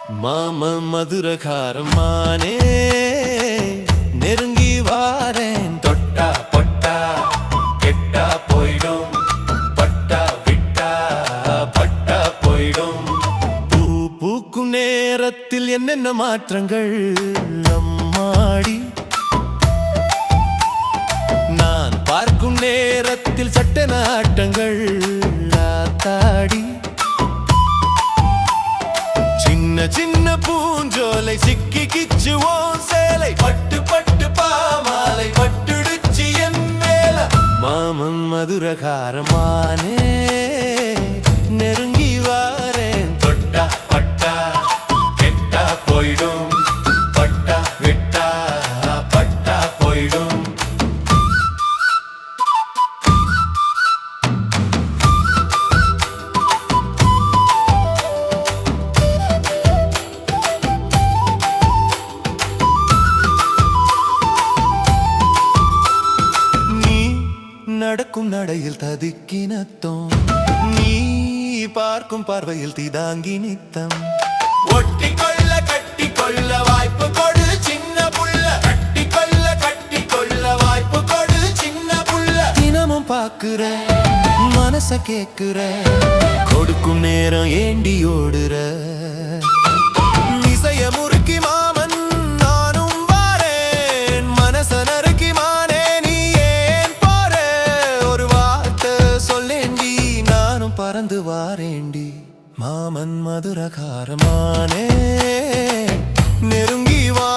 மாம மதுரகாரமானே நெருங்கி வாரேன். தொட்டா பொட்டா கெட்டா போயிடும், பட்டா விட்டா பட்டா போயிடும். பூ பூக்கும் நேரத்தில் என்னென்ன மாற்றங்கள் அம்மாடி. நான் பார்க்கும் நேரத்தில் சட்டென ஆட்டங்கள் ஆத்தாடி. சின்ன சின்ன பூஞ்சோலை சிக்கி கிச்சுவோம் சேலை, பட்டு பட்டு பாமாலை பட்டுடுச்சு என் மேல. மாமன் மதுரகாரமானே நெருங்கி வாரேன். தொட்டா பட்டா கெட்டா போயிடும், பட்டா விட்டா பட்டா போயிடும். நடக்கும் நடையில் ததுக்கினத்தோம், நீ பார்க்கும் பார்வையில் திதாங்கி நித்தம். ஒட்டி கொள்ள கட்டி கொள்ள வாய்ப்பு கொடு சின்ன புள்ள, கட்டி கொள்ள வாய்ப்பு கொடு சின்ன புள்ள. தினமும் பாக்குற மனச கேக்குற, கொடுக்கும் நேரம் ஏண்டி ஓடுற. இசைய முறுக்கி மாமன் நானும் வாரேன், மனச நறுக்கி மானே நீ ஏன் போற. ஒரு வார்த்தை சொல்லேண்டி நானும் பறந்து வாரேண்டி. மாமன் மதுரகாரமானே நெருங்கி வா